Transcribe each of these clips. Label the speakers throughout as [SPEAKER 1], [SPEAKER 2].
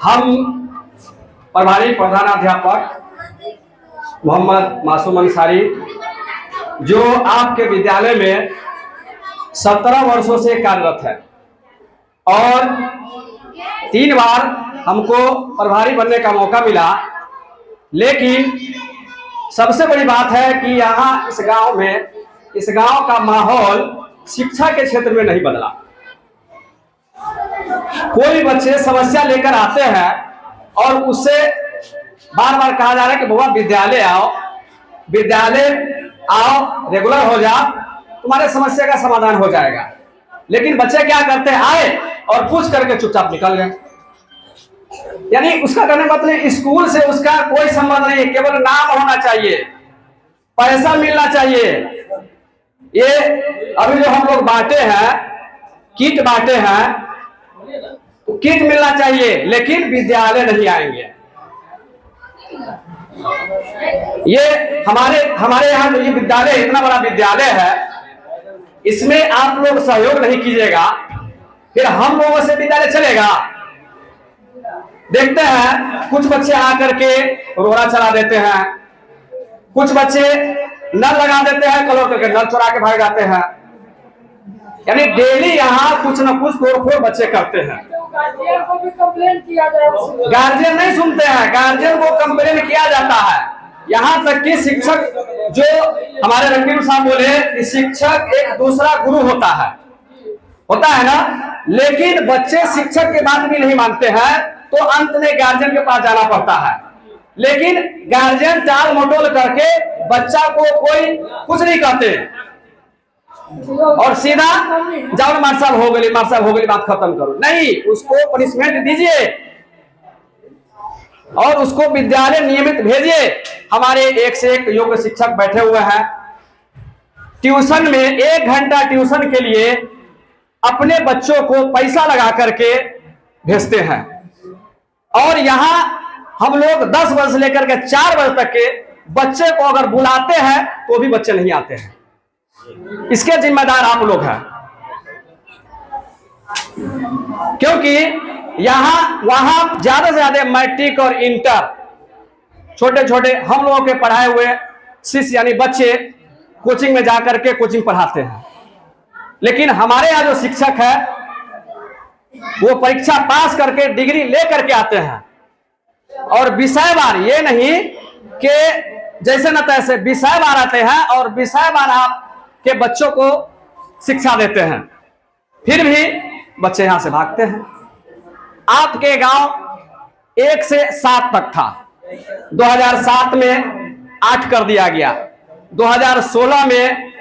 [SPEAKER 1] हम प्रभारी प्रधानाध्यापक मोहम्मद मासूम अंसारी, जो आपके विद्यालय में 17 वर्षों से कार्यरत है और 3 बार हमको प्रभारी बनने का मौका मिला। लेकिन सबसे बड़ी बात है कि यहाँ इस गांव का माहौल शिक्षा के क्षेत्र में नहीं बदला। कोई बच्चे समस्या लेकर आते हैं और उससे बार बार कहा जा रहा है कि बाबा विद्यालय आओ, रेगुलर हो जा, तुम्हारे समस्या का समाधान हो जाएगा। लेकिन बच्चे क्या करते हैं, आए और पूछ करके चुपचाप निकल गए। यानी उसका कहने का मतलब स्कूल से उसका कोई संबंध नहीं है, केवल नाम होना चाहिए, पैसा मिलना चाहिए। ये अभी जो हम लोग बांटे हैं, किट बांटे हैं, तो किट मिलना चाहिए, लेकिन विद्यालय नहीं आएंगे। ये हमारे यहाँ जो ये विद्यालय, इतना बड़ा विद्यालय है, इसमें आप लोग सहयोग नहीं कीजिएगा, फिर हम लोगों से विद्यालय चलेगा? देखते हैं कुछ बच्चे आकर के रोड़ा चला देते हैं, कुछ बच्चे नल लगा देते हैं, कलर करके नल चुरा के भाग जाते हैं। यानी डेली यहाँ कुछ न कुछ तोड़फोड़ बच्चे करते हैं।
[SPEAKER 2] गार्जियन को भी कंप्लेन किया जाए।
[SPEAKER 1] गार्जियन नहीं सुनते हैं, गार्जियन को कंप्लेन किया जाता है। यहाँ तक कि शिक्षक, जो हमारे रंगीन साहब बोले कि शिक्षक एक दूसरा गुरु होता है ना, लेकिन बच्चे शिक्षक की बात भी नहीं मानते हैं, तो अंत में गार्जियन के पास जाना पड़ता है। लेकिन गार्जियन टाल मटोल करके बच्चा को कोई कुछ नहीं कहते और सीधा जाओ मार्शल हो गई बात खत्म करो। नहीं, उसको पनिशमेंट दीजिए और उसको विद्यालय नियमित भेजिए। हमारे एक से एक योग्य शिक्षक बैठे हुए हैं। ट्यूशन में 1 घंटा ट्यूशन के लिए अपने बच्चों को पैसा लगा करके भेजते हैं, और यहाँ हम लोग 10 बजे से लेकर के 4 बजे तक के बच्चे को अगर बुलाते हैं तो भी बच्चे नहीं आते हैं। इसके जिम्मेदार आप लोग हैं, क्योंकि वहां ज्यादा से ज्यादा मैट्रिक और इंटर छोटे छोटे हम लोगों के पढ़ाए हुए शिष्य यानी बच्चे कोचिंग में जाकर के कोचिंग पढ़ाते हैं। लेकिन हमारे यहाँ जो शिक्षक है वो परीक्षा पास करके डिग्री ले करके आते हैं, और विषयवार, ये नहीं कि जैसे न तैसे, विषयवार आते हैं और विषयवार आपके बच्चों को शिक्षा देते हैं। फिर भी बच्चे यहां से भागते हैं। आपके गांव 1 से 7 तक था, 2007 में 8 कर दिया गया, 2016 में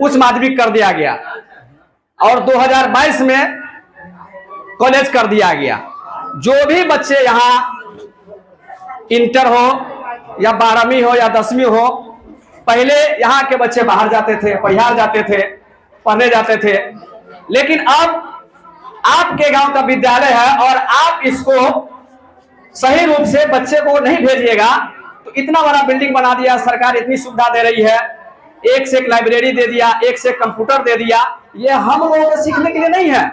[SPEAKER 1] उच्च माध्यमिक कर दिया गया, और 2022 में कॉलेज कर दिया गया। जो भी बच्चे यहाँ इंटर हो या 12वीं हो या 10वीं हो, पहले यहाँ के बच्चे बाहर जाते थे, परिहार जाते थे, पढ़ने जाते थे। लेकिन अब आपके गांव का विद्यालय है और आप इसको सही रूप से बच्चे को नहीं भेजिएगा, तो इतना बड़ा बिल्डिंग बना दिया सरकार, इतनी सुविधा दे रही है, एक से एक लाइब्रेरी दे दिया, एक से एक कंप्यूटर दे दिया। ये हम लोगों को सीखने के लिए नहीं है,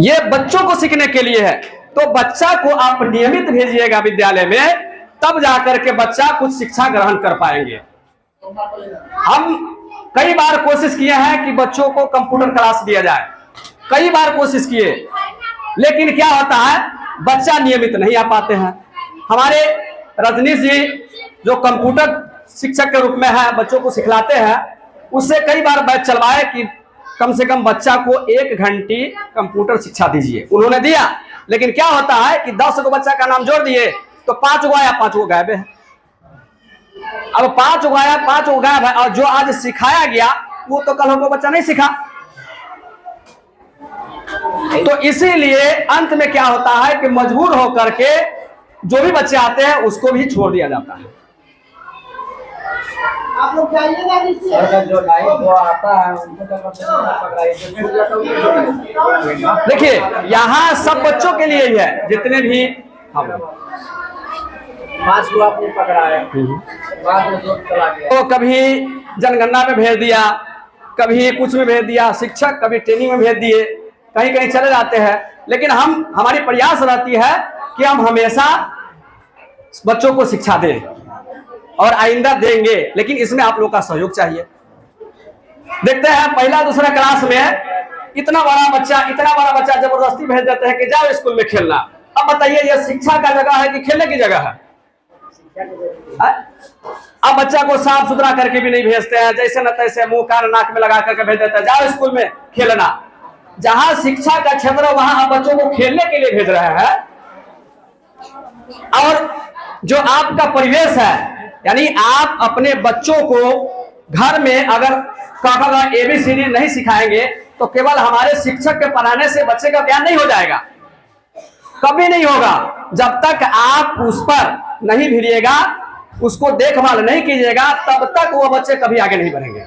[SPEAKER 1] ये बच्चों को सीखने के लिए है। तो बच्चा को आप नियमित भेजिएगा विद्यालय में, तब जाकर के बच्चा कुछ शिक्षा ग्रहण कर पाएंगे। हम कई बार कोशिश किए हैं कि बच्चों को कंप्यूटर क्लास दिया जाए, कई बार कोशिश किए, लेकिन क्या होता है, बच्चा नियमित नहीं आ पाते हैं। हमारे रजनीश जी जो कंप्यूटर शिक्षक के रूप में है, बच्चों को सिखलाते हैं, उससे कई बार बैच चलवाए कि कम से कम बच्चा को 1 घंटे कंप्यूटर शिक्षा दीजिए। उन्होंने दिया, लेकिन क्या होता है कि 10 गो बच्चा का नाम जोड़ दिए तो 5 गो आया, 5 गो गायब है। अब 5 गो आया, 5 गो गायब है, और जो आज सिखाया गया वो तो कल को बच्चा नहीं सीखा। तो इसीलिए अंत में क्या होता है कि मजबूर होकर के जो भी बच्चे आते हैं उसको भी छोड़ दिया जाता है।
[SPEAKER 2] आप लोग जाइएगा,
[SPEAKER 3] जो लाइव वो आता है उनको
[SPEAKER 1] देखिए यहाँ सब बच्चों के लिए ही है, जितने भी हम
[SPEAKER 3] 5 को आपने पकड़ा है, बाद में 2 चला गया।
[SPEAKER 1] तो कभी जनगणना में भेज दिया, कभी कुछ में भेज दिया, शिक्षक कभी ट्रेनिंग में भेज दिए, कहीं कहीं चले जाते हैं, लेकिन हमारी प्रयास रहती है कि हम हमेशा बच्चों को शिक्षा दें और आइंदा देंगे, लेकिन इसमें आप लोग का सहयोग चाहिए। देखते हैं पहला दूसरा क्लास में इतना बड़ा बच्चा जबरदस्ती भेज देते हैं कि जाओ स्कूल में खेलना। अब बताइए ये शिक्षा का जगह है कि खेलने की जगह है? अब बच्चा को साफ सुथरा करके भी नहीं भेजते हैं, जैसे न तैसे मुंह कान नाक में लगा करके भेज देते हैं जाओ स्कूल में खेलना। जहां शिक्षा का क्षेत्र है वहां आप बच्चों को खेलने के लिए भेज रहे हैं। और जो आपका परिवेश है, यानी आप अपने बच्चों को घर में अगर कहा ABCD नहीं सिखाएंगे तो केवल हमारे शिक्षक के पढ़ाने से बच्चे का ज्ञान नहीं हो जाएगा, कभी नहीं होगा। जब तक आप उस पर नहीं भिड़िएगा, उसको देखभाल नहीं कीजिएगा, तब तक वो बच्चे कभी आगे नहीं बढ़ेंगे।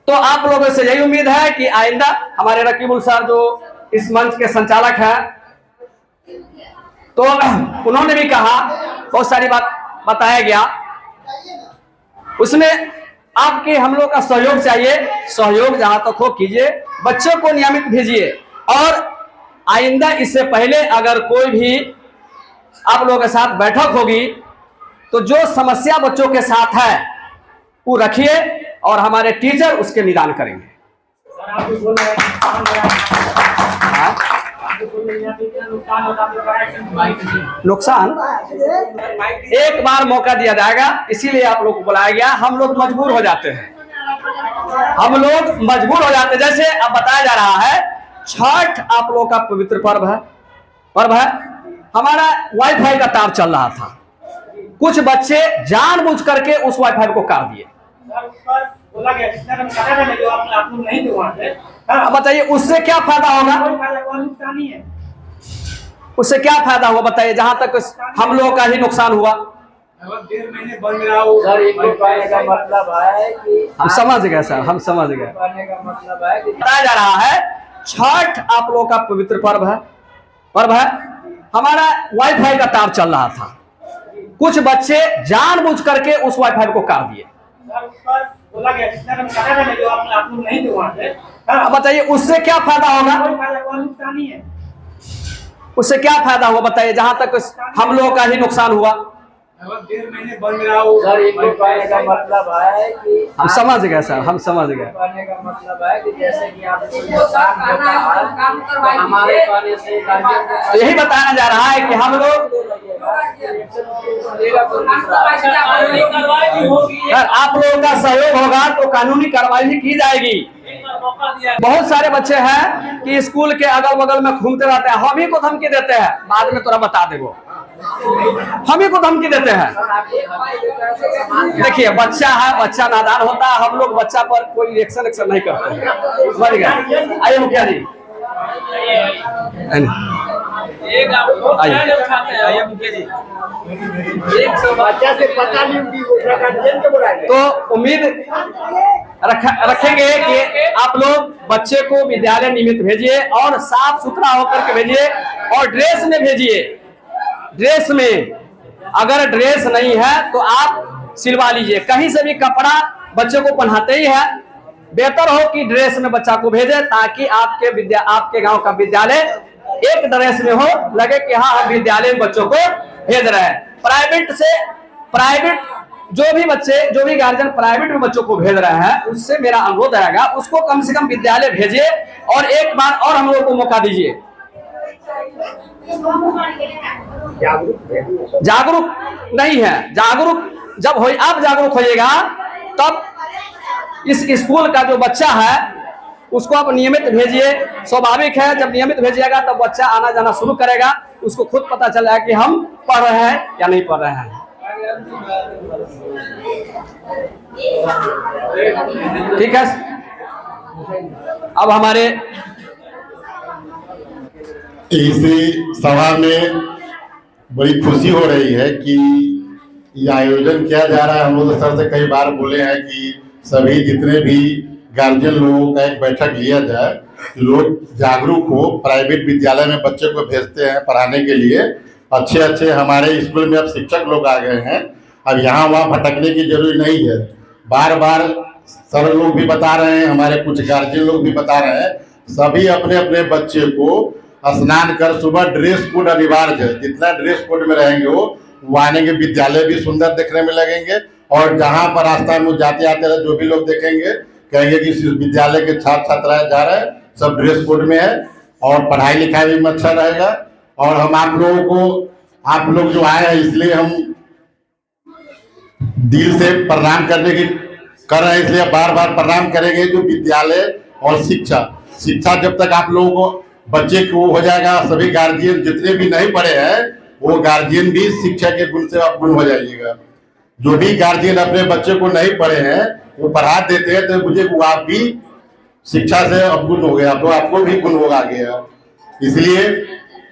[SPEAKER 1] तो आप लोगों से यही उम्मीद है कि आइंदा हमारे रकीबुल सर जो इस मंच के संचालक हैं, तो उन्होंने भी कहा, बहुत सारी बात बताया गया, उसमें आपके हम लोग का सहयोग चाहिए। सहयोग जहां तक हो कीजिए, बच्चों को नियमित भेजिए। और आइंदा इससे पहले अगर कोई भी आप लोगों के साथ बैठक होगी तो जो समस्या बच्चों के साथ है वो रखिए और हमारे टीचर उसके निदान करेंगे। नुकसान एक बार मौका दिया जाएगा, इसीलिए आप लोग को बुलाया गया। हम लोग मजबूर हो जाते हैं, जैसे अब बताया जा रहा है छठ आप लोग का पवित्र पर्व है। हमारा वाईफाई का तार चल रहा था, कुछ बच्चे जानबूझ करके उस वाईफाई को काट दिए। अब बताइए उससे क्या फायदा होगा? उससे क्या फायदा हुआ बताइए? जहां तक हम लोगों का ही नुकसान हुआ।
[SPEAKER 3] सर इनको कहने का मतलब है कि
[SPEAKER 1] हम समझ गए सर, हम समझ गए।
[SPEAKER 3] कहने का मतलब है कि
[SPEAKER 1] बताया जा रहा है छठ आप लोगों का पवित्र पर्व है। हमारा वाईफाई का तार चल रहा था, कुछ बच्चे जानबूझ करके उस वाईफाई को काट दिए। अब बताइए उससे क्या फायदा होगा? उससे क्या फायदा हुआ बताइए? जहां तक हम लोगों का ही नुकसान हुआ।
[SPEAKER 3] सर इनको कहने का मतलब है कि
[SPEAKER 1] हम समझ गए सर, हम समझ गए।
[SPEAKER 3] कहने का मतलब है कि जैसे कि आपको नुकसान होता है, हमारे कहने से
[SPEAKER 1] तो यही बताया जा रहा है कि हम लोग सर आप लोगों का सहयोग होगा तो कानूनी कार्रवाई भी की जाएगी। बहुत सारे बच्चे हैं कि स्कूल के अगल बगल में घूमते रहते हैं, हम ही को धमकी देते हैं, बाद में तोरा बता देगो, हम ही को धमकी देते हैं। देखिए बच्चा है, बच्चा नादान होता है, हम लोग बच्चा पर कोई एक्शन नहीं करते हैं। समझ गए? आइए मुखिया जी, आइए मुखिया जी।
[SPEAKER 3] बच्चा से पता नहीं
[SPEAKER 1] तो उम्मीद रखेंगे कि आप लोग बच्चे को विद्यालय नियमित भेजिए और साफ सुथरा होकर के भेजिए और ड्रेस में भेजिए। ड्रेस में अगर ड्रेस नहीं है तो आप सिलवा लीजिए, कहीं से भी कपड़ा बच्चे को पहनाते ही है, बेहतर हो कि ड्रेस में बच्चा को भेजे ताकि आपके गांव का विद्यालय एक ड्रेस में हो, लगे कि हाँ हम विद्यालय में बच्चों को भेज रहे हैं। प्राइवेट जो भी गार्जियन प्राइवेट में बच्चों को भेज रहे हैं, उससे मेरा अनुरोध रहेगा उसको कम से कम विद्यालय भेजिए और एक बार और हम लोगों को मौका दीजिए। जागरूक नहीं है, जागरूक जब हो, आप जागरूक होइएगा तब इस स्कूल का जो बच्चा है उसको आप नियमित भेजिए। स्वाभाविक है जब नियमित भेजिएगा तब बच्चा आना जाना शुरू करेगा, उसको खुद पता चल जाएगा कि हम पढ़ रहे हैं या नहीं पढ़ रहे हैं। ठीक है, अब हमारे
[SPEAKER 4] इसी सभा में बड़ी खुशी हो रही है कि ये आयोजन किया जा रहा है। हम लोग सर से कई बार बोले हैं कि सभी जितने भी गार्जियन लोगों का एक बैठक लिया जाए, लोग जागरूक हो। प्राइवेट विद्यालय में बच्चे को भेजते हैं पढ़ाने के लिए, अच्छे हमारे स्कूल में अब शिक्षक लोग आ गए हैं, अब यहाँ वहाँ भटकने की जरूरी नहीं है। बार बार सर लोग भी बता रहे हैं, हमारे कुछ गार्जियन लोग भी बता रहे हैं, सभी अपने अपने बच्चे को स्नान कर सुबह ड्रेस कोड अनिवार्य है, जितना ड्रेस कोड में रहेंगे वो आने के विद्यालय भी सुंदर देखने में लगेंगे। और जहाँ पर रास्ता में जाते आते रहे जो भी लोग देखेंगे कहेंगे कि इस विद्यालय के छात्र छात्राएं जा रहे हैं, सब ड्रेस कोड में है और पढ़ाई लिखाई में अच्छा रहेगा। और हम आप लोगों को, आप लोग जो आए हैं इसलिए हम दिल से प्रणाम करने की कर रहे हैं, इसलिए बार बार प्रणाम करेंगे। जो विद्यालय और शिक्षा जब तक आप लोगों को बच्चे को हो जाएगा, सभी गार्जियन जितने भी नहीं पढ़े हैं वो गार्जियन भी शिक्षा के गुण से अवगुण हो जाइएगा। जो भी गार्जियन अपने बच्चे को नहीं पढ़े हैं वो पढ़ा देते हैं तो मुझे वो आप भी शिक्षा से अवगुण हो गया तो आपको भी गुण होगा गया। इसलिए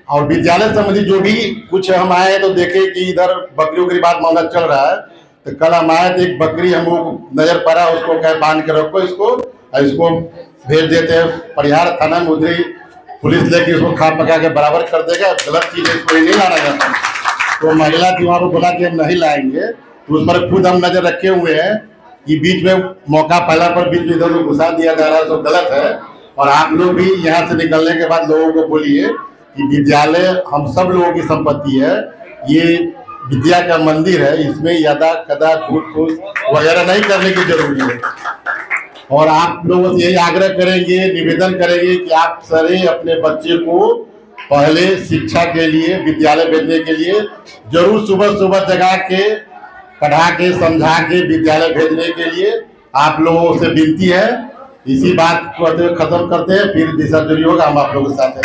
[SPEAKER 4] और विद्यालय संबंधी जो भी कुछ हम आए तो देखे कि इधर बकरियों की बात मामला चल रहा है, तो कल हम आए तो एक बकरी हमको नजर पड़ा, उसको कह बांध के रखो इसको भेज देते हैं परिहार थाना में, उधर ही पुलिस लेके इसको खा पका के बराबर कर देगा। गलत चीज है, इसको नहीं लाना जाता। तो महिला थी वहां पर बोला कि हम नहीं लाएंगे, तो उस पर खुद हम नजर रखे हुए हैं कि बीच में मौका पहला पर बीच में इधर घुसा दिया जा रहा है, तो गलत है। और आप लोग भी यहाँ से निकलने के बाद लोगों को बोलिए कि विद्यालय हम सब लोगों की संपत्ति है, ये विद्या का मंदिर है, इसमें यदा कदा झूठ फूस वगैरह नहीं करने की जरूरी है। और आप लोगों से यही आग्रह करेंगे, निवेदन करेंगे कि आप सारे अपने बच्चे को पहले शिक्षा के लिए विद्यालय भेजने के लिए जरूर सुबह सुबह जगा के पढ़ा के समझा के विद्यालय भेजने के लिए आप लोगों से विनती है। इसी बात को खत्म करते हैं, फिर जैसा जरूरी होगा हम आप लोगों के साथ हैं।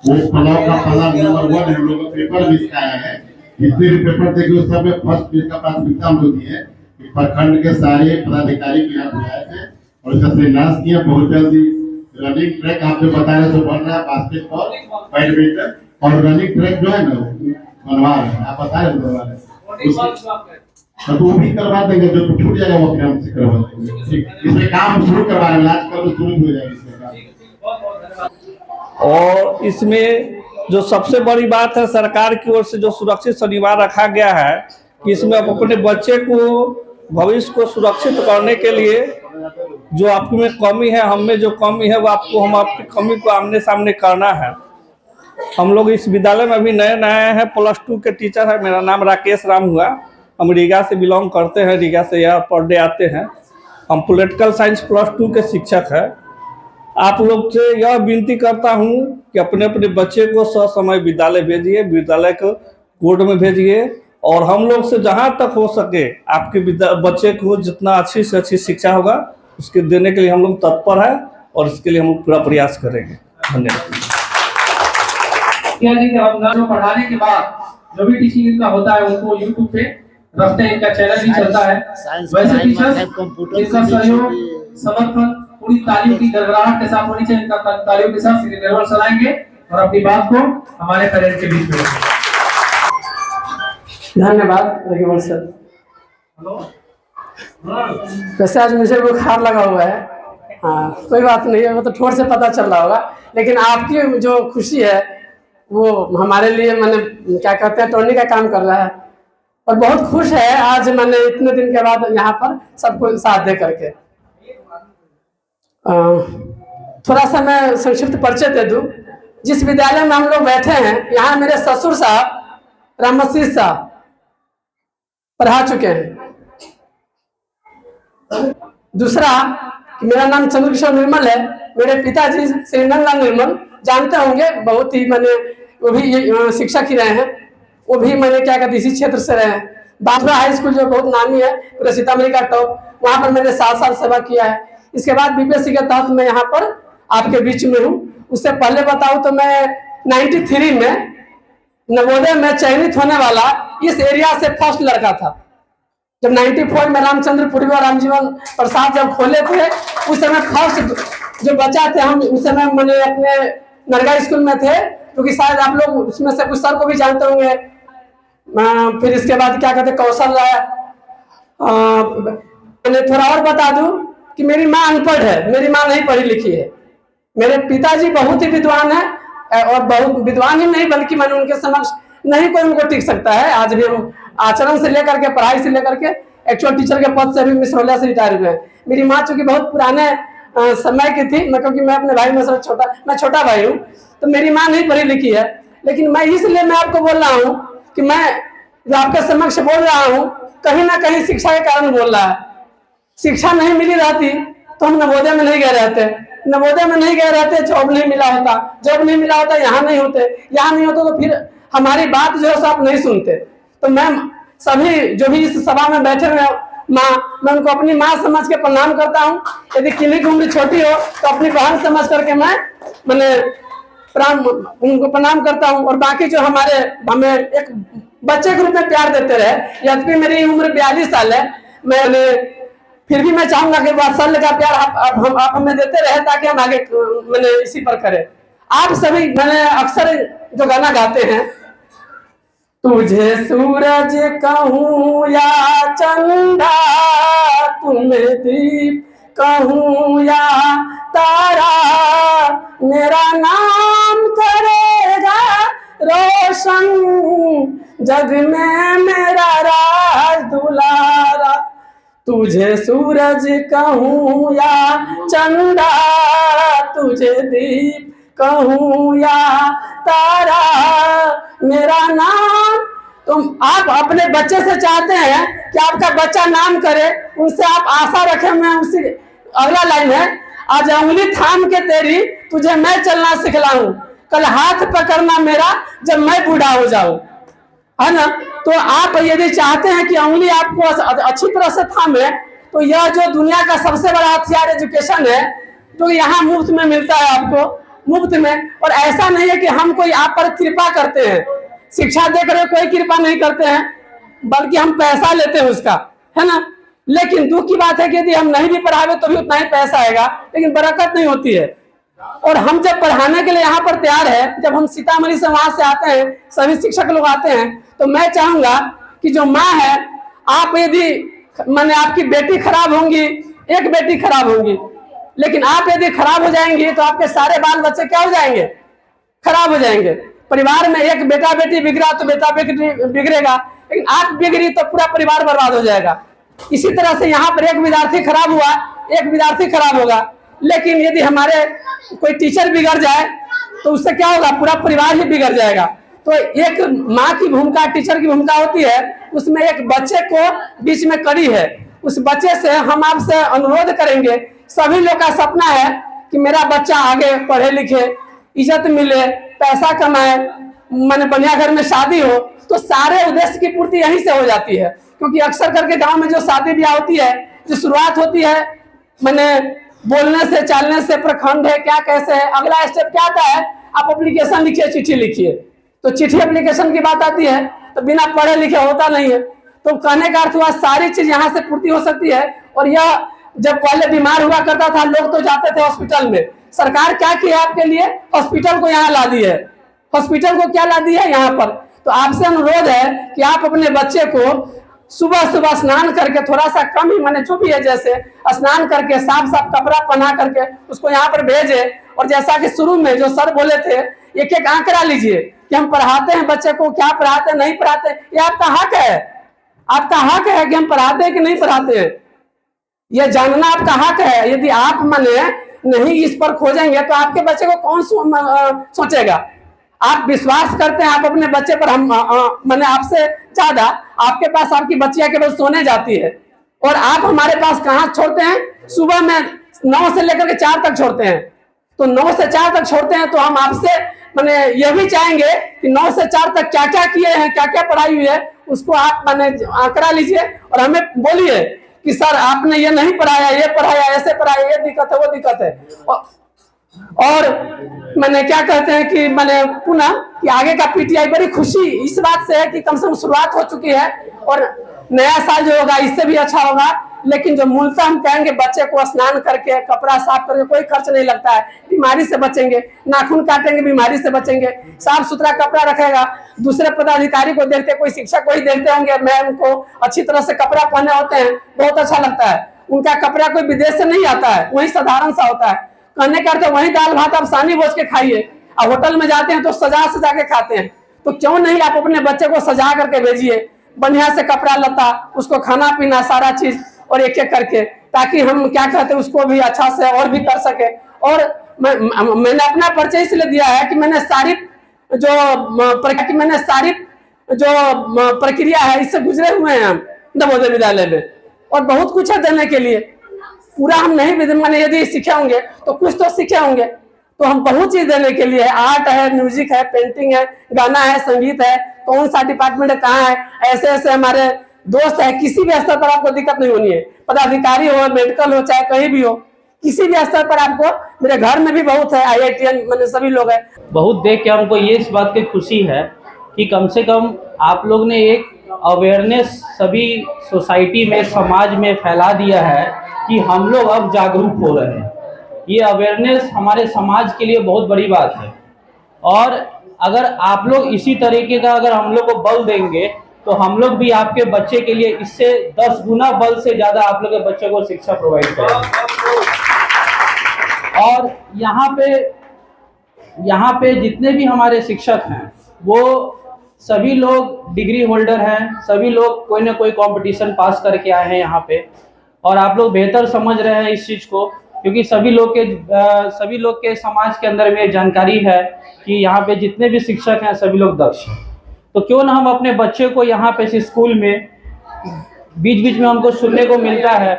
[SPEAKER 4] वो फलाव का फला नंबर 1 हम लोग पेपर भी सिखाया है, जितने भी पेपर देखे उस सब में फर्स्ट पेज का प्राथमिकता हम लोग दी है। प्रखंड के सारे पदाधिकारी भी यहाँ पे आए थे और इसका शिलान्यास किया। बहुत जल्दी रनिंग ट्रैक आप जो बता रहे थे बन रहा है, बास्केटबॉल, बैडमिंटन और रनिंग ट्रैक जो है ना बनवा रहे हैं, आप बता रहे बनवा रहे हैं, तो वो भी करवा देंगे। जो छूट जाएगा वो फिर हमसे करवा देंगे। इसमें काम शुरू करवा रहे हैं, आजकल शुरू हो जाएगी इसमें।
[SPEAKER 5] और इसमें जो सबसे बड़ी बात है, सरकार की ओर से जो सुरक्षित शनिवार रखा गया है कि इसमें आप अपने बच्चे को भविष्य को सुरक्षित करने के लिए जो आप में कमी है, हम में जो कमी है वो आपको, हम आपकी कमी को आमने सामने करना है। हम लोग इस विद्यालय में अभी नए नए हैं, +2 के टीचर है। मेरा नाम राकेश राम हुआ, हम रीगा से बिलोंग करते हैं, रीगा से यहाँ पर डे आते हैं। हम पॉलिटिकल साइंस +2 के शिक्षक हैं। आप लोग से यह विनती करता हूँ कि अपने अपने बच्चे को ससमय विद्यालय भेजिए, विद्यालय को कोड में भेजिए और हम लोग से जहाँ तक हो सके आपके बच्चे को जितना अच्छी से अच्छी शिक्षा होगा उसके देने के लिए हम लोग तत्पर है और इसके लिए हम लोग पूरा प्रयास करेंगे। धन्यवाद।
[SPEAKER 6] हम पढ़ाने के बाद जो भी टीचिंग इनका होता है उनको यूट्यूब पे रखते हैं, इनका चैनल भी चलता है। वैसे टीचर्स इनका सहयोग समर्थन पूरी तालियों की गड़गड़ाहट के साथ होनी चाहिए। इनका तालियों के साथ श्री निर्मल चलाएंगे और अपनी बात को हमारे पेरेंट्स के बीच में।
[SPEAKER 7] धन्यवाद रकीबुल सर। वैसे आज मुझे बुखार लगा हुआ है, हाँ कोई बात नहीं है, वो तो ठोर से पता चल रहा होगा, लेकिन आपकी जो खुशी है वो हमारे लिए मैंने क्या कहते हैं टोनी का काम कर रहा है और बहुत खुश है आज मैंने इतने दिन के बाद यहाँ पर सबको साथ दे करके। थोड़ा सा मैं संक्षिप्त परिचय दे दूं। जिस विद्यालय में हम लोग बैठे हैं यहाँ मेरे ससुर साहब रामसीस साहब पढ़ा चुके हैं। दूसरा मेरा नाम चंद्रकिशोर निर्मल है, मेरे पिताजी श्री नंदलाल निर्मल जानते होंगे, बहुत ही मैंने वो भी शिक्षक ही रहे हैं, वो भी मैंने क्या कहते इसी क्षेत्र से रहे हैं। बाजवा हाई स्कूल जो बहुत नामी है पूरे सीतामढ़ी का टॉप, वहाँ पर मैंने 7 साल सेवा किया है। इसके बाद बीपीएससी के तहत मैं यहाँ पर आपके बीच में हूँ। उससे पहले बताऊँ तो मैं 93 में नवोदय में चयनित होने वाला इस एरिया से फर्स्ट लड़का था। जब 94 में रामचंद्रपुरी और रामजीवन प्रसाद जब खोले थे उस समय फर्स्ट जो बचा थे, हम उस समय मैंने अपने नरगा स्कूल में थे, क्योंकि शायद आप लोग उसमें से कुछ सर को भी जानते होंगे। फिर इसके बाद क्या कहते कौशल मैंने थोड़ा और बता दूं कि मेरी माँ अनपढ़ है, मेरी माँ नहीं पढ़ी लिखी है। मेरे पिताजी बहुत ही विद्वान है और बहुत विद्वान ही नहीं बल्कि मैंने उनके समक्ष नहीं कोई उनको टिक सकता है। आज भी हम आचरण से लेकर के पढ़ाई से लेकर के एक्चुअल टीचर के पद से भी मिस रोलिया से रिटायर हुए हैं। मेरी माँ चूंकि बहुत पुराने समय की थी, मैं क्योंकि मैं अपने भाई में सबसे छोटा, मैं छोटा भाई हूँ, तो मेरी माँ नहीं पढ़ी लिखी है। लेकिन मैं इसलिए मैं आपको बोल रहा हूँ कि मैं जो आपके समक्ष बोल रहा हूँ कहीं ना कहीं शिक्षा के कारण बोल रहा है। शिक्षा नहीं मिली रहती तो हम नवोदय में नहीं गए रहते, नवोदय में नहीं गए रहते, जॉब नहीं मिला होता, जॉब नहीं मिला होता यहाँ नहीं होते, यहाँ नहीं होते तो फिर हमारी बात जो है आप नहीं सुनते। तो मैं सभी जो भी इस सभा में बैठे हुए माँ, मैं उनको अपनी माँ समझ के प्रणाम करता हूँ। यदि किन्हीं की उम्र छोटी हो तो अपनी बहन समझ करके मैंने उनको प्रणाम करता हूँ। और बाकी जो हमें एक बच्चे के रूप में प्यार देते रहे। यद्यपि मेरी उम्र 42 साल है, मैंने फिर भी मैं चाहूंगा कि वात्सल्य का प्यार आप हमें देते रहे ताकि हम आगे इसी पर करें। आप सभी मैंने अक्सर जो गाना गाते हैं, तुझे सूरज कहूँ या चंदा, तुम्हें दीप कहूँ या तारा, मेरा नाम करेगा रोशन जग में मेरा राज दुलारा। तुझे सूरज कहूँ या चंदा, तुझे दीप कहूँ या तारा, मेरा नाम। तुम आप अपने बच्चे से चाहते हैं कि आपका बच्चा नाम करे, उनसे आप आशा रखें। मैं उसी अगला लाइन है, आज उंगली थाम के तेरी तुझे मैं चलना सिखलाऊं, कल हाथ पकड़ना मेरा जब मैं बूढ़ा हो जाऊं, है ना। तो आप यदि चाहते हैं कि उंगली आपको अच्छी तरह से थामे, तो यह जो दुनिया का सबसे बड़ा हथियार एजुकेशन है, जो यहाँ मुफ्त में मिलता है आपको, मुफ्त में। और ऐसा नहीं है कि हम कोई आप पर कृपा करते हैं, शिक्षा देकर कोई कृपा नहीं करते हैं, बल्कि हम पैसा लेते हैं उसका, है ना। लेकिन दुख की बात है कि यदि हम नहीं भी पढ़ावे तो भी उतना ही पैसा आएगा, लेकिन बरकत नहीं होती है। और हम जब पढ़ाने के लिए यहाँ पर तैयार है, जब हम सीतामढ़ी से वहां से आते हैं, सभी शिक्षक लोग आते हैं, तो मैं चाहूंगा कि जो माँ है, आप यदि आपकी बेटी खराब होंगी, एक बेटी खराब होंगी, लेकिन आप यदि खराब हो जाएंगे तो आपके सारे बाल बच्चे क्या हो जाएंगे, खराब हो जाएंगे। परिवार में एक बेटा बेटी बिगड़ा तो बेटा बेटी बिगड़ेगा, लेकिन आप बिगड़ी तो पूरा परिवार बर्बाद हो जाएगा। इसी तरह से यहाँ पर एक विद्यार्थी खराब हुआ, एक विद्यार्थी खराब होगा, लेकिन यदि हमारे कोई टीचर बिगड़ जाए तो उससे क्या होगा, पूरा परिवार ही बिगड़ जाएगा। तो एक माँ की भूमिका, टीचर की भूमिका होती है, उसमें एक बच्चे को बीच में कड़ी है। उस बच्चे से हम आपसे अनुरोध करेंगे, सभी लोग का सपना है कि मेरा बच्चा आगे पढ़े लिखे, इज्जत मिले, पैसा कमाए, बढ़िया घर में शादी हो, तो सारे उद्देश्य की पूर्ति यहीं से हो जाती है। क्योंकि अक्सर करके गांव में जो शादी ब्याह होती है, जो शुरुआत होती है बोलने से, चालने से, प्रखंड है क्या, कैसे है, अगला स्टेप क्या आता है, आप एप्लीकेशन लिखिए, चिट्ठी लिखिए। तो चिट्ठी एप्लीकेशन की बात आती है तो बिना पढ़े लिखे होता नहीं है। तो कहने का अर्थ हुआ सारी चीज यहाँ से पूर्ति हो सकती है। और यह जब पहले बीमार हुआ करता था, लोग तो जाते थे हॉस्पिटल में, सरकार क्या किया आपके लिए, हॉस्पिटल को यहाँ ला दी है। हॉस्पिटल को क्या ला दी है यहाँ पर। तो आपसे अनुरोध है कि आप अपने बच्चे को सुबह सुबह स्नान करके, थोड़ा सा कम ही जो भी है, जैसे स्नान करके साफ साफ कपड़ा पहना करके उसको यहाँ पर भेजे। और जैसा कि शुरू में जो सर बोले थे, एक एक आंकड़ा लीजिए कि हम पढ़ाते हैं बच्चे को, क्या पढ़ाते हैं, नहीं पढ़ाते। ये आपका हक है, आपका हक है कि हम पढ़ाते हैं कि नहीं पढ़ाते हैं, यह जानना आपका हक है। यदि आप नहीं इस पर खोजेंगे तो आपके बच्चे को कौन सोचेगा। आप विश्वास करते हैं आप अपने बच्चे पर, हम आपसे ज्यादा आपके पास आपकी बच्चियां केवल सोने जाती है, और आप हमारे पास कहाँ छोड़ते हैं, सुबह में 9 से लेकर के 4 तक छोड़ते हैं। तो 9 से 4 तक छोड़ते हैं तो हम आपसे यह भी चाहेंगे कि 9 से 4 तक क्या क्या किए हैं, क्या क्या पढ़ाई हुई है, उसको आप आंकड़ा लीजिए और हमें बोलिए कि सर आपने ये नहीं पढ़ाया, ये पढ़ाया, ऐसे पढ़ाया, ये दिक्कत है, वो दिक्कत है। और क्या कहते हैं कि पुनः कि आगे का पीटीआई बड़ी खुशी इस बात से है कि कम से कम शुरुआत हो चुकी है, और नया साल जो होगा इससे भी अच्छा होगा। लेकिन जो मूलतः हम कहेंगे, बच्चे को स्नान करके, कपड़ा साफ करके, कोई खर्च नहीं लगता है, बीमारी से बचेंगे, नाखून काटेंगे बीमारी से बचेंगे, साफ सुथरा कपड़ा रखेगा। दूसरे पदाधिकारी को देखते, कोई शिक्षक को ही देखते होंगे, मैं उनको अच्छी तरह से कपड़ा पहने होते हैं, बहुत अच्छा लगता है। उनका कपड़ा कोई विदेश से नहीं आता है, वही साधारण सा होता है। कहने का अर्थ वही दाल भात आप सानी बोझ के खाइए, और होटल में जाते हैं तो सजा सजा के खाते हैं। तो क्यों नहीं आप अपने बच्चे को सजा करके भेजिए, बढ़िया से कपड़ा लता, उसको खाना पीना सारा चीज, और एक एक करके ताकि हम क्या कहते हैं उसको भी अच्छा से और भी कर सके। और मैंने अपना परिचय इसलिए दिया है कि मैंने सारी जो प्रक्रिया है इससे गुजरे हुए हैं हम नवोदय विद्यालय में, और बहुत कुछ है देने के लिए। पूरा हम नहीं भी माने यदि सीखे होंगे तो कुछ तो सीखे होंगे, तो हम बहुत चीज देने के लिए, आर्ट है, म्यूजिक है, पेंटिंग है, गाना है, संगीत है, कौन सा डिपार्टमेंट कहाँ है, ऐसे ऐसे हमारे दोस्त है। किसी भी स्तर पर आपको दिक्कत नहीं होनी है, पदाधिकारी हो, मेडिकल हो, चाहे कहीं भी हो, किसी भी स्तर पर आपको, मेरे घर में भी बहुत है, IITian मैंने सभी लोग है।
[SPEAKER 8] बहुत देख के हमको ये इस बात की खुशी है कि कम से कम आप लोग ने एक अवेयरनेस सभी सोसाइटी में, समाज में फैला दिया है कि हम लोग अब जागरूक हो रहे हैं। ये अवेयरनेस हमारे समाज के लिए बहुत बड़ी बात है, और अगर आप लोग इसी तरीके का अगर हम लोग को बल देंगे तो हम लोग भी आपके बच्चे के लिए इससे 10 गुना बल से ज़्यादा आप लोग के बच्चे को शिक्षा प्रोवाइड करेंगे। और यहाँ पे जितने भी हमारे शिक्षक हैं वो सभी लोग डिग्री होल्डर हैं, सभी लोग कोई ना कोई कंपटीशन पास करके आए हैं यहाँ पे, और आप लोग बेहतर समझ रहे हैं इस चीज़ को, क्योंकि सभी लोग के समाज के अंदर में जानकारी है कि यहाँ पे जितने भी शिक्षक हैं सभी लोग दक्ष हैं। तो क्यों ना हम अपने बच्चे को यहाँ पे इस स्कूल में, बीच बीच में हमको सुनने को मिलता है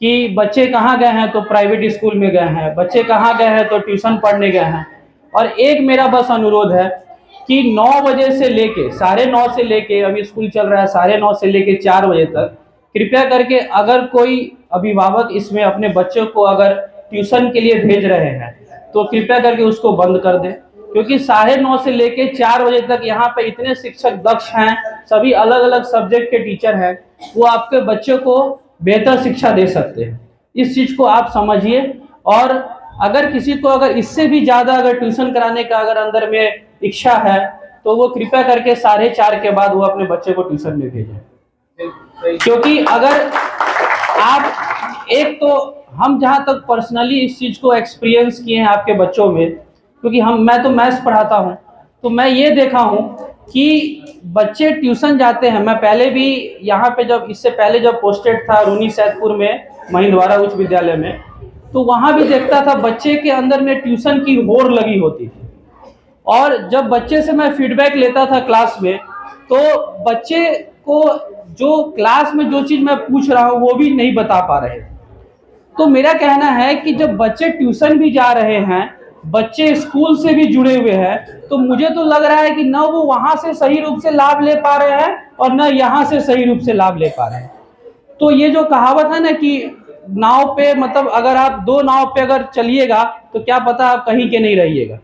[SPEAKER 8] कि बच्चे कहाँ गए हैं, तो प्राइवेट स्कूल में गए हैं, बच्चे कहाँ गए हैं, तो ट्यूशन पढ़ने गए हैं। और एक मेरा बस अनुरोध है कि 9 बजे से लेके 9:30 से लेके, अभी स्कूल चल रहा है 9:30 से लेके 4 बजे तक, कृपया करके अगर कोई अभिभावक इसमें अपने बच्चों को अगर ट्यूशन के लिए भेज रहे हैं तो कृपया करके उसको बंद कर दें, क्योंकि 9:30 से लेके 4 बजे तक यहाँ पे इतने शिक्षक दक्ष हैं, सभी अलग अलग सब्जेक्ट के टीचर हैं, वो आपके बच्चों को बेहतर शिक्षा दे सकते हैं। इस चीज़ को आप समझिए, और अगर किसी को अगर इससे भी ज़्यादा अगर ट्यूशन कराने का अगर अंदर में इच्छा है तो वो कृपया करके 4:30 के बाद वो अपने बच्चे को ट्यूशन में भेजें। क्योंकि अगर आप एक, तो हम जहाँ तक पर्सनली इस चीज़ को एक्सपीरियंस किए हैं आपके बच्चों में, क्योंकि मैं तो मैथ्स पढ़ाता हूँ, तो मैं ये देखा हूँ कि बच्चे ट्यूशन जाते हैं। मैं पहले भी यहाँ पे इससे पहले जब पोस्टेड था रूनी सैदपुर में महिंदवारा उच्च विद्यालय में, तो वहाँ भी देखता था बच्चे के अंदर में ट्यूशन की होड़ लगी होती थी। और जब बच्चे से मैं फीडबैक लेता था क्लास में, तो बच्चे को जो क्लास में जो चीज़ मैं पूछ रहा हूँ वो भी नहीं बता पा रहे। तो मेरा कहना है कि जब बच्चे ट्यूशन भी जा रहे हैं, बच्चे स्कूल से भी जुड़े हुए हैं, तो मुझे तो लग रहा है कि न वो वहाँ से सही रूप से लाभ ले पा रहे हैं और न यहाँ से सही रूप से लाभ ले पा रहे हैं। तो ये जो कहावत है ना कि नाव पे, मतलब अगर आप 2 नाव पे अगर चलिएगा तो क्या पता आप कहीं के नहीं रहिएगा।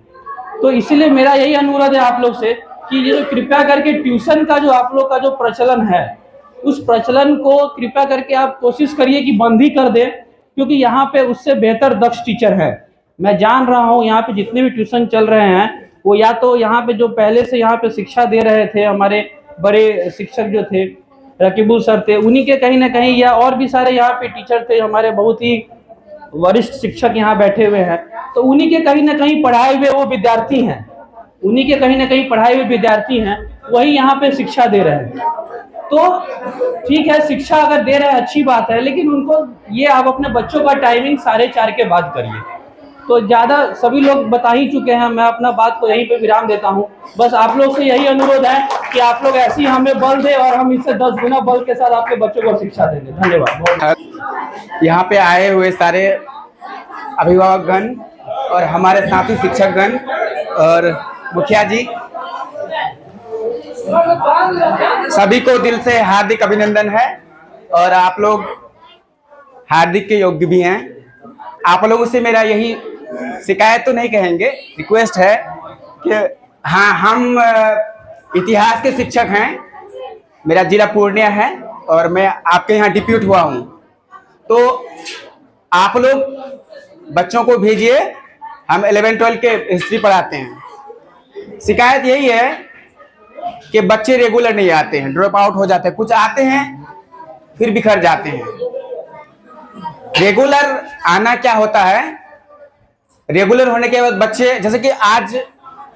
[SPEAKER 8] तो इसीलिए मेरा यही अनुरोध है आप लोग से कि ये जो कृपया करके ट्यूशन का जो आप लोग का जो प्रचलन है, उस प्रचलन को कृपया करके आप कोशिश करिए कि बंद ही कर दें, क्योंकि यहाँ पे उससे बेहतर दक्ष टीचर है। मैं जान रहा हूँ यहाँ पे जितने भी ट्यूशन चल रहे हैं वो या तो यहाँ पे जो पहले से यहाँ पे शिक्षा दे रहे थे हमारे बड़े शिक्षक जो थे, रकीबुल सर थे, उन्हीं के कहीं ना कहीं, या और भी सारे यहाँ पे टीचर थे, हमारे बहुत ही वरिष्ठ शिक्षक यहाँ बैठे हुए हैं, तो उन्हीं के कहीं ना कहीं पढ़ाए हुए वो विद्यार्थी हैं, उन्हीं के कहीं ना कहीं पढ़ाए हुए विद्यार्थी हैं, वही यहाँ पे शिक्षा दे रहे हैं। तो ठीक है, शिक्षा अगर दे रहे हैं अच्छी बात है, लेकिन उनको ये आप अपने बच्चों का टाइमिंग 4:30 के बाद करिए। तो ज़्यादा सभी लोग बता ही चुके हैं, मैं अपना बात को यहीं पे विराम देता हूँ। बस आप लोग से यही अनुरोध है कि आप लोग ऐसी हमें बल दें और हम इससे 10 गुना बल के साथ आपके बच्चों को शिक्षा देंगे। धन्यवाद।
[SPEAKER 9] यहाँ पे आए हुए सारे अभिभावकगण और हमारे साथी शिक्षकगण और मुखिया जी, सभी को दिल से हार्दिक अभिनंदन है, और आप लोग हार्दिक के योग्य भी हैं। आप लोगों से मेरा यही शिकायत तो नहीं कहेंगे, रिक्वेस्ट है कि हाँ, हम इतिहास के शिक्षक हैं, मेरा जिला पूर्णिया है और मैं आपके यहाँ डिप्यूट हुआ हूँ। तो आप लोग बच्चों को भेजिए, हम 11-12 के हिस्ट्री पढ़ाते हैं। शिकायत यही है कि बच्चे रेगुलर नहीं आते हैं, ड्रॉप आउट हो जाते हैं, कुछ आते हैं फिर बिखर जाते हैं। रेगुलर आना क्या होता है, रेगुलर होने के बाद बच्चे, जैसे कि आज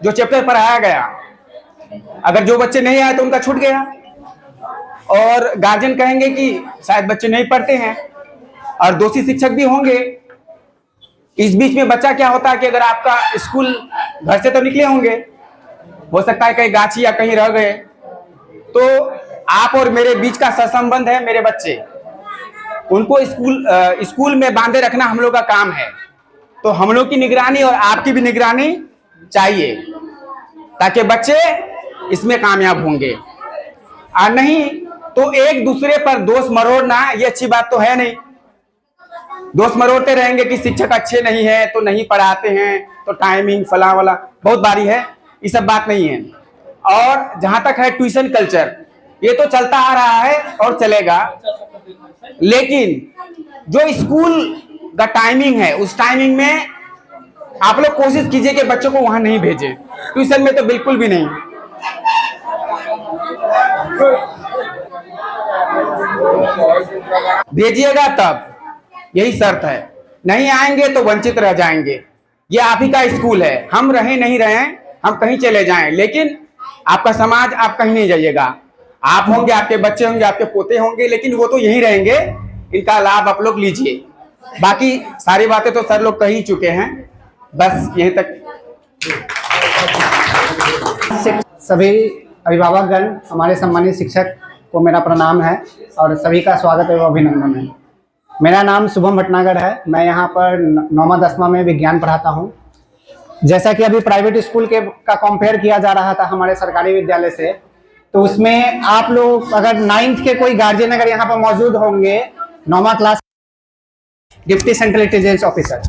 [SPEAKER 9] जो चैप्टर पढ़ाया गया, अगर जो बच्चे नहीं आए तो उनका छूट गया, और गार्जियन कहेंगे कि शायद बच्चे नहीं पढ़ते हैं, और दोषी शिक्षक भी होंगे। इस बीच में बच्चा क्या होता है कि अगर आपका स्कूल घर से तो निकले होंगे, हो सकता है कहीं गाछी या कहीं रह गए, तो आप और मेरे बीच का सहसंबंध है मेरे बच्चे, उनको स्कूल में बांधे रखना हम लोग का काम है। तो हम लोग की निगरानी और आपकी भी निगरानी चाहिए ताकि बच्चे इसमें कामयाब होंगे, और नहीं तो एक दूसरे पर दोष मरोड़ना ये अच्छी बात तो है नहीं। दोष मरोड़ते रहेंगे कि शिक्षक अच्छे नहीं है तो नहीं पढ़ाते हैं, तो टाइमिंग फला वाला बहुत बारी है, ये सब बात नहीं है। और जहां तक है ट्यूशन कल्चर, ये तो चलता आ रहा है और चलेगा, लेकिन जो स्कूल का टाइमिंग है उस टाइमिंग में आप लोग कोशिश कीजिए कि बच्चों को वहां नहीं भेजें, ट्यूशन में तो बिल्कुल भी नहीं। भेजिएगा तब, यही शर्त है, नहीं आएंगे तो वंचित रह जाएंगे। ये आप ही का स्कूल है, हम रहे नहीं रहे हम कहीं चले जाएं, लेकिन आपका समाज आप कहीं नहीं जाइएगा। आप होंगे, आपके बच्चे होंगे, आपके पोते होंगे, लेकिन वो तो यहीं रहेंगे, इनका लाभ आप लोग लीजिए। बाकी सारी बातें तो सर लोग कह ही चुके हैं, बस यहीं तक।
[SPEAKER 10] सभी अभिभावकगण, हमारे सम्मानित शिक्षक को मेरा प्रणाम है और सभी का स्वागत एवं अभिनंदन है। मेरा नाम शुभम भटनागर है, मैं यहाँ पर 9वां 10वां में विज्ञान पढ़ाता हूँ। जैसा कि अभी प्राइवेट स्कूल का कंपेयर किया जा रहा था हमारे सरकारी विद्यालय से, तो उसमें आप लोग अगर 9th के कोई गार्जियन अगर यहाँ पर मौजूद होंगे, 9वां class deputy central intelligence officer,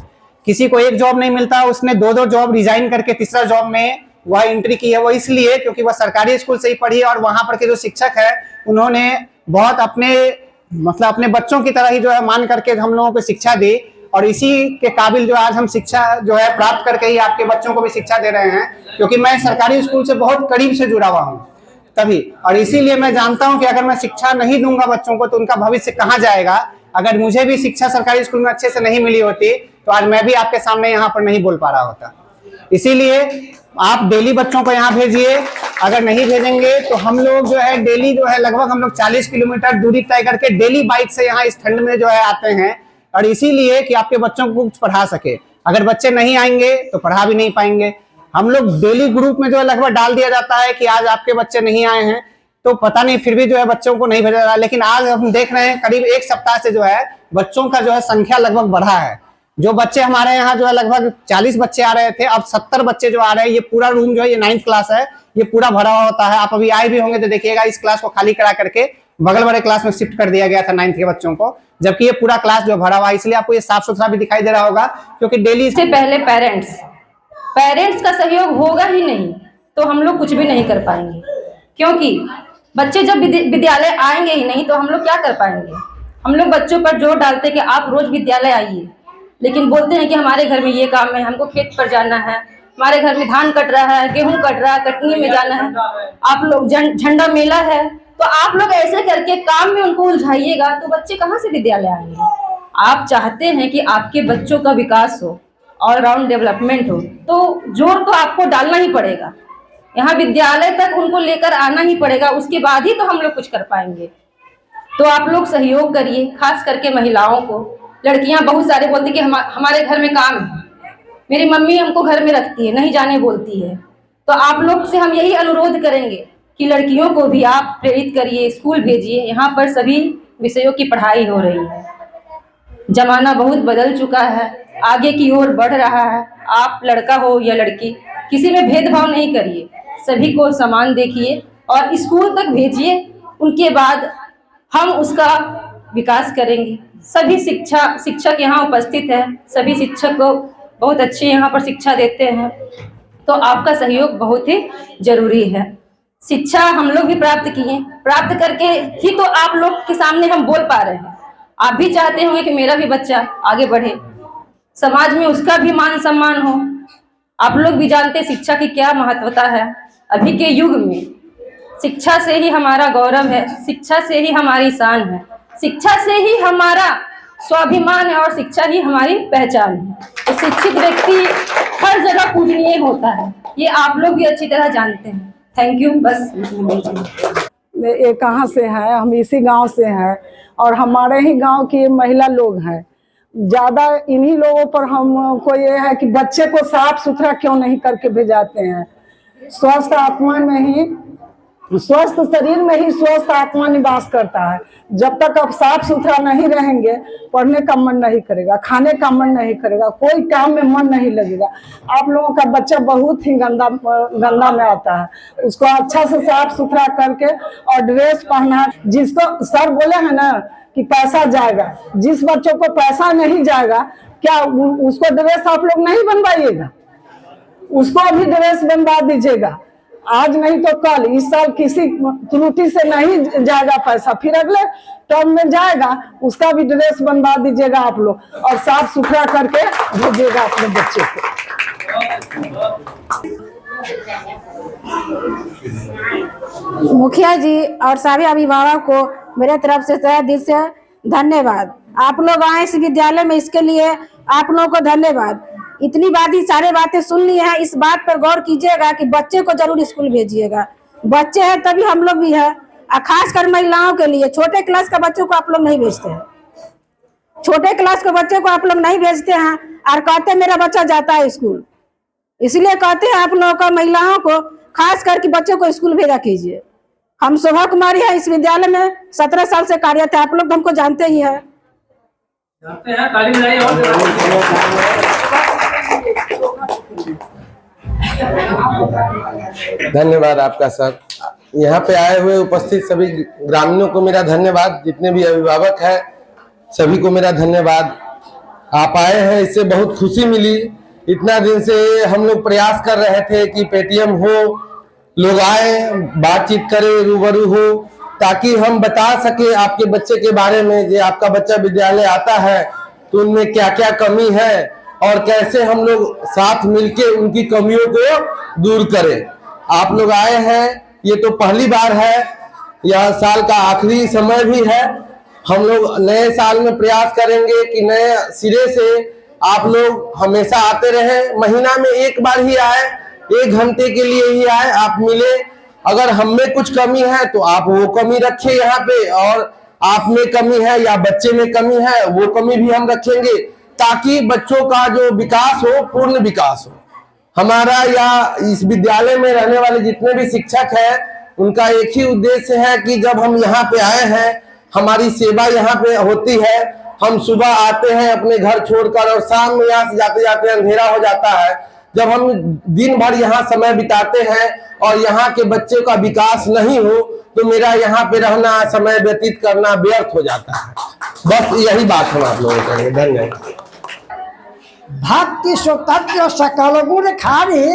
[SPEAKER 10] किसी को एक जॉब नहीं मिलता, उसने 2-2 जॉब रिजाइन करके तीसरा जॉब में वह एंट्री की है। वो इसलिए क्योंकि वह सरकारी स्कूल से ही पढ़ी है और वहां पर के जो शिक्षक है उन्होंने बहुत अपने बच्चों की तरह ही जो है मान करके हम लोगों को शिक्षा दी, और इसी के काबिल जो आज हम शिक्षा जो है प्राप्त करके ही आपके बच्चों को भी शिक्षा दे रहे हैं, क्योंकि मैं सरकारी स्कूल से बहुत करीब से जुड़ा हुआ हूँ तभी, और इसीलिए मैं जानता हूँ कि अगर मैं शिक्षा नहीं दूंगा बच्चों को तो उनका भविष्य कहाँ जाएगा। अगर मुझे भी शिक्षा सरकारी स्कूल में अच्छे से नहीं मिली होती तो आज मैं भी आपके सामने यहाँ पर नहीं बोल पा रहा होता। इसीलिए आप डेली बच्चों को यहाँ भेजिए, अगर नहीं भेजेंगे तो हम लोग जो है डेली जो है लगभग हम लोग 40 किलोमीटर दूरी तय करके डेली बाइक से यहाँ इस ठंड में जो है आते हैं, और इसीलिए कि आपके बच्चों को कुछ पढ़ा सके। अगर बच्चे नहीं आएंगे तो पढ़ा भी नहीं पाएंगे। हम लोग डेली ग्रुप में जो है लगभग डाल दिया जाता है कि आज आपके बच्चे नहीं आए हैं, तो पता नहीं फिर भी जो है बच्चों को नहीं भेजा जा रहा। लेकिन आज हम देख रहे हैं करीब 1 सप्ताह से जो है बच्चों का जो है संख्या लगभग बढ़ा है। जो बच्चे हमारे यहाँ जो है लगभग 40 बच्चे आ रहे थे, अब 70 बच्चे जो आ रहे हैं। ये पूरा रूम जो है, ये 9th क्लास है, ये पूरा भरा हुआ होता है। आप अभी आए भी होंगे तो देखिएगा, इस क्लास को खाली करा करके बगल वाले क्लास में शिफ्ट कर दिया गया था 9th के बच्चों को, जबकि ये पूरा क्लास जो भरा हुआ है। इसलिए आपको ये साफ सुथरा भी दिखाई दे रहा होगा, क्योंकि डेली
[SPEAKER 11] से पहले पेरेंट्स का सहयोग होगा ही नहीं तो हम लोग कुछ भी नहीं कर पाएंगे, क्योंकि बच्चे जब विद्यालय आएंगे ही नहीं तो हम लोग क्या कर पाएंगे। हम लोग बच्चों पर जोर डालते हैं कि आप रोज विद्यालय आइए, लेकिन बोलते हैं कि हमारे घर में ये काम है, हमको खेत पर जाना है, हमारे घर में धान कट रहा है, गेहूं कट रहा है, कटनी में जाना है, आप लोग झंडा मेला है, तो आप लोग ऐसे करके काम में उनको उलझाइएगा तो बच्चे कहाँ से विद्यालय आएंगे। आप चाहते हैं कि आपके बच्चों का विकास हो, ऑलराउंड डेवलपमेंट हो, तो जोर तो आपको डालना ही पड़ेगा, यहाँ विद्यालय तक उनको लेकर आना ही पड़ेगा, उसके बाद ही तो हम लोग कुछ कर पाएंगे। तो आप लोग सहयोग करिए, खास करके महिलाओं को। लड़कियां बहुत सारे बोलती कि हमारे घर में काम है, मेरी मम्मी हमको घर में रखती है, नहीं जाने बोलती है। तो आप लोग से हम यही अनुरोध करेंगे कि लड़कियों को भी आप प्रेरित करिए, स्कूल भेजिए। यहाँ पर सभी विषयों की पढ़ाई हो रही है, जमाना बहुत बदल चुका है, आगे की ओर बढ़ रहा है। आप लड़का हो या लड़की, किसी में भेदभाव नहीं करिए, सभी को समान देखिए और स्कूल तक भेजिए। उनके बाद हम उसका विकास करेंगे। सभी शिक्षक यहाँ उपस्थित है, सभी शिक्षक को बहुत अच्छे यहाँ पर शिक्षा देते हैं, तो आपका सहयोग बहुत ही जरूरी है। शिक्षा हम लोग भी प्राप्त किए, प्राप्त करके ही तो आप लोग के सामने हम बोल पा रहे हैं। आप भी चाहते होंगे कि मेरा भी बच्चा आगे बढ़े, समाज में उसका भी मान सम्मान हो। आप लोग भी जानते शिक्षा की क्या महत्वता है। अभी के युग में शिक्षा से ही हमारा गौरव है, शिक्षा से ही हमारी शान है, शिक्षा से ही हमारा स्वाभिमान है और शिक्षा ही हमारी पहचान है। तो शिक्षित व्यक्ति हर जगह पूजनीय होता है, ये आप लोग भी अच्छी तरह जानते हैं। Thank you. बस
[SPEAKER 12] ये कहाँ से है, हम इसी गांव से हैं और हमारे ही गांव की महिला लोग हैं। ज़्यादा इन्हीं लोगों पर हमको ये है कि बच्चे को साफ सुथरा क्यों नहीं करके भेजाते हैं। स्वस्थ आत्मा में ही, स्वस्थ शरीर में ही स्वस्थ आत्मा निवास करता है। जब तक आप साफ सुथरा नहीं रहेंगे, पढ़ने का मन नहीं करेगा, खाने का मन नहीं करेगा, कोई काम में मन नहीं लगेगा। आप लोगों का बच्चा बहुत ही गंदा में आता है, उसको अच्छा से साफ सुथरा करके और ड्रेस पहना। जिसको सर बोले हैं ना कि पैसा जाएगा, जिस बच्चों को पैसा नहीं जाएगा, क्या उसको ड्रेस आप लोग नहीं बनवाइएगा? उसको भी ड्रेस बनवा दीजिएगा। आज नहीं तो कल, इस साल किसी त्रुटि से नहीं जाएगा पैसा, फिर अगले टर्म में जाएगा, उसका भी ड्रेस बनवा दीजिएगा आप लोग और साफ सुथरा करके भेजिएगा अपने बच्चे को।
[SPEAKER 13] मुखिया जी और सभी अभिभावक को मेरे तरफ से तहे दिल से धन्यवाद। आप लोग आए इस विद्यालय में, इसके लिए आप लोगों को धन्यवाद। इतनी बात ही सारे बातें सुन ली हैं, इस बात पर गौर कीजिएगा कि बच्चे को जरूर स्कूल भेजिएगा। बच्चे हैं तभी हम लोग भी हैं, और खासकर महिलाओं के लिए छोटे क्लास का बच्चों को आप लोग नहीं भेजते हैं। छोटे क्लास के बच्चे को आप लोग नहीं भेजते हैं और कहते हैं मेरा बच्चा जाता है स्कूल। इसलिए कहते हैं आप लोगों का महिलाओं को खास करके बच्चों को स्कूल भेजा कीजिए। हम शोभा कुमारी है, इस विद्यालय में 17 साल से कार्यरत है। आप लोग हमको जानते ही है।
[SPEAKER 14] धन्यवाद आपका सर। यहाँ पे आए हुए उपस्थित सभी ग्रामीणों को मेरा धन्यवाद। जितने भी अभिभावक हैं सभी को मेरा धन्यवाद। आप आए हैं, इससे बहुत खुशी मिली। इतना दिन से हम लोग प्रयास कर रहे थे कि पेटीएम हो, लोग आए, बातचीत करें, रूबरू हो, ताकि हम बता सके आपके बच्चे के बारे में। कि आपका बच्चा विद्यालय आता है तो उनमें क्या क्या कमी है और कैसे हम लोग साथ मिलके उनकी कमियों को दूर करें। आप लोग आए हैं, ये तो पहली बार है, यह साल का आखिरी समय भी है। हम लोग नए साल में प्रयास करेंगे कि नए सिरे से आप लोग हमेशा आते रहे। महीना में एक बार ही आए, 1 घंटे के लिए ही आए, आप मिले। अगर हम में कुछ कमी है तो आप वो कमी रखिए यहाँ पे, और आप में कमी है या बच्चे में कमी है वो कमी भी हम रखेंगे, ताकि बच्चों का जो विकास हो, पूर्ण विकास हो। हमारा या इस विद्यालय में रहने वाले जितने भी शिक्षक हैं उनका एक ही उद्देश्य है कि जब हम यहाँ पे आए हैं, हमारी सेवा यहाँ पे होती है। हम सुबह आते हैं अपने घर छोड़कर और शाम में यहाँ से जाते जाते अंधेरा हो जाता है। जब हम दिन भर यहाँ समय बिताते हैं और यहाँ के बच्चे का विकास नहीं हो तो मेरा यहाँ पे रहना, समय व्यतीत करना व्यर्थ हो जाता है। बस यही बात हम आप लोगों को करेंगे। धन्यवाद।
[SPEAKER 15] भक्ति स्वतंत्र सकल गुण खारी,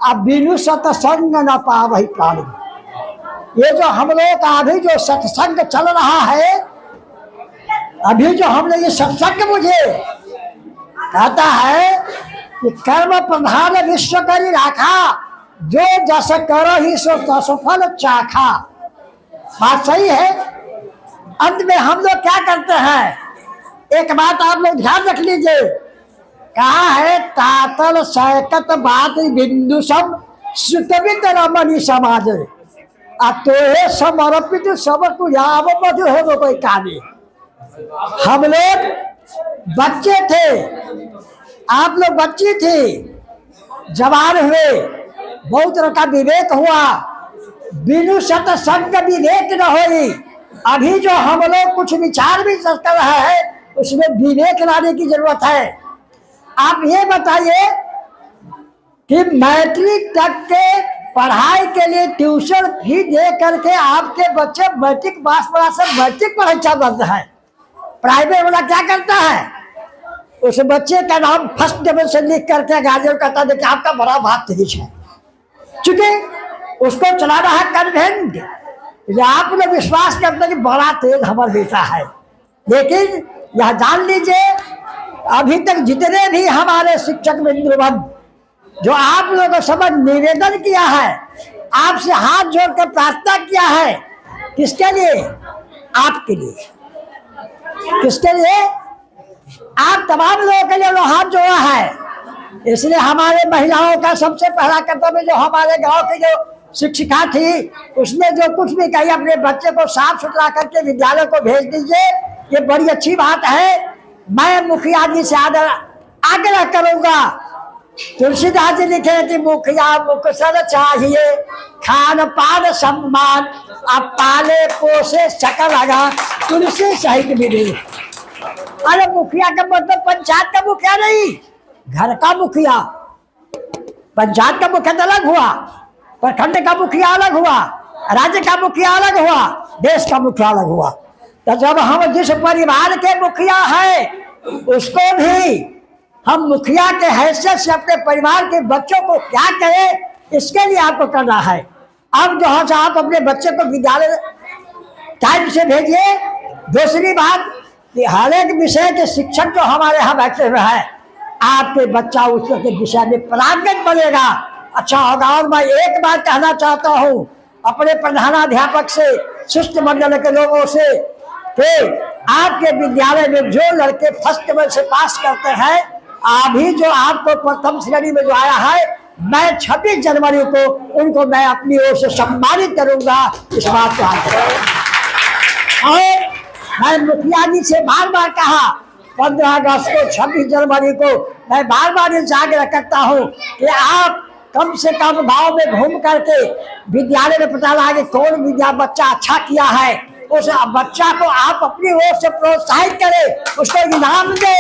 [SPEAKER 15] अब बिनु सत्संग न पावहि प्राणी। ये जो हम लोग का अभी जो सत्संग चल रहा है, अभी जो हम लोग ये सत्संग मुझे कहता है कि कर्म प्रधान विश्व करी राखा, जो जस करो ही सो तस फल चाखा। बात सही है। अंत में हम लोग क्या करते हैं, एक बात आप लोग ध्यान रख लीजिए। कहा है तातल सैकत बात बिंदु सब सुतवित रमणी समाज, अतोहे समर्पित सब कुजाव मधु हो कोई काने। हम लोग बच्चे थे, आप लोग बच्चे थे, जवान हुए, बहुत तरह का विवेक हुआ। बिनु सत्संग विवेक न होई। अभी जो हम लोग कुछ विचार भी कर रहे हैं उसमें विवेक लाने की जरूरत है। आप ये बताइए कि मैट्रिक तक के पढ़ाई के लिए ट्यूशन फी दे करके आपके बच्चे मैट्रिक पास पढ़ा से मैट्रिक परीक्षा बनता है। प्राइवेट वाला क्या करता है, उस बच्चे का नाम फर्स्ट डिवीजन लिख करके गार्जियन कहता है कि आपका बड़ा बात तेज है, चूंकि उसको चलाना है कन्वेंट। आप लोग विश्वास करते हैं कि बड़ा तेज हमारा बेटा है, लेकिन यह जान लीजिए अभी तक जितने भी हमारे शिक्षक मित्रगण जो आप लोगों को समझ निवेदन किया है, आपसे हाथ जोड़कर प्रार्थना किया है, किसके लिए? आपके लिए। किसके लिए? आप तमाम लोगों के लिए वो हाथ जोड़ा है। इसलिए हमारे महिलाओं का सबसे पहला कर्तव्य, जो हमारे गांव के जो शिक्षिका थी, उसने जो कुछ भी कही अपने बच्चे को साफ सुथरा करके विद्यालय को भेज दीजिए, ये बड़ी अच्छी बात है। मैं मुखिया जी से आग्रह करूंगा। तुलसीदास जी लिखे कि मुखिया मुखसर चाहिए, खान पान सम्मान, अब पाले पोसे सकल लगा तुलसी सहित विधि। अरे मुखिया का मतलब पंचायत का मुखिया नहीं, घर का मुखिया। पंचायत का मुखिया अलग हुआ, प्रखंड का मुखिया अलग हुआ, राज्य का मुखिया अलग हुआ, देश का मुखिया अलग हुआ। तो जब हम जिस परिवार के मुखिया हैं उसको भी हम मुखिया के हैसियत से अपने परिवार के बच्चों को क्या करें, इसके लिए आपको करना है। अब जो है आप अपने बच्चे को विद्यालय टाइम से भेजिए। दूसरी बात कि हर एक विषय के शिक्षक जो हमारे यहाँ बैठे हुए हैं, आपके बच्चा उस विषय में पारंगत बनेगा, अच्छा होगा। और मैं एक बात कहना चाहता हूँ अपने प्रधानाध्यापक से, शिष्टमंडल के लोगों से, कि आपके विद्यालय में जो लड़के फर्स्ट लेवल से पास करते हैं, अभी जो आपको प्रथम श्रेणी में जो आया है, मैं 26 जनवरी को उनको मैं अपनी ओर से सम्मानित करूंगा। इस बात को और मैं मुखिया जी से बार बार कहा, 15 अगस्त को 26 जनवरी को मैं बार बार इनसे आग्रह करता हूँ कि आप कम से कम गांव में घूम करके विद्यालय में पता लगा कि कौन बच्चा अच्छा किया है, उस बच्चा को आप अपनी ओर से प्रोत्साहित करें, उसको इनाम दे,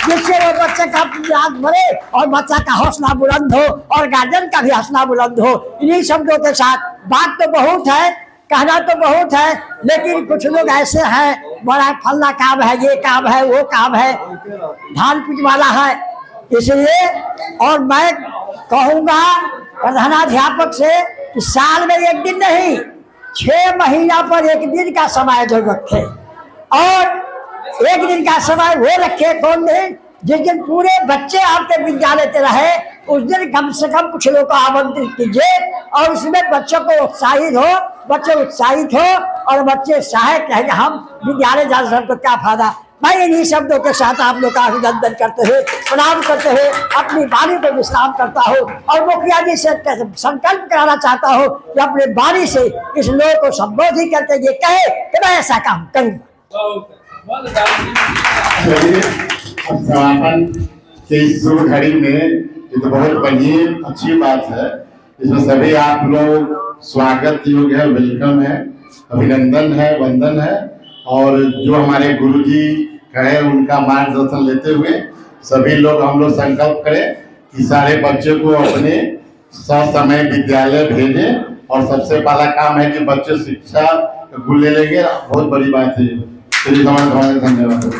[SPEAKER 15] जिससे वो बच्चे का याद बढ़े और बच्चा का हौसला बुलंद हो और गार्जियन का भी हौसला बुलंद हो। इन्हीं शब्दों के साथ बात तो बहुत है, कहना तो बहुत है, लेकिन कुछ लोग ऐसे हैं, बड़ा फलना काम है, ये काम है, वो काम है, धान कुछ वाला है। इसलिए और मैं कहूँगा प्रधानाध्यापक से कि साल में एक दिन नहीं, 6 महीना पर एक दिन का समय जरूर रखे। और एक दिन का समय वो रखे कौन दिन, जिस दिन पूरे बच्चे आपके विद्यालय के रहे, उस दिन कम से कम कुछ लोग को आमंत्रित कीजिए और उसमें बच्चों को उत्साहित हो, बच्चे उत्साहित हो और बच्चे सहायक कहेंगे हम विद्यालय जाने से हमको क्या फायदा। मैं इन्हीं शब्दों के साथ आप लोग का अभिनंदन करते हुए, प्रणाम करते हुए अपनी वाणी को विश्राम करता हूँ और मुखिया जी से संकल्प कराना चाहता हूँ कि अपने वाणी से इस लोग को संबोधित करके ये कहे कि मैं ऐसा काम करूँगा।
[SPEAKER 4] समापन के इस शुभ घड़ी में ये तो बहुत बढ़िया अच्छी बात है, इसमें सभी आप लोग स्वागत योग्य है, वेलकम है, अभिनंदन है, वंदन है। और जो हमारे गुरुजी कहे उनका मार्गदर्शन लेते हुए सभी लोग हम लोग संकल्प करें कि सारे बच्चे को अपने ससमय विद्यालय भेजें और सबसे पहला काम है कि बच्चे शिक्षा ले लेंगे, बहुत बड़ी बात है। धन्यवाद।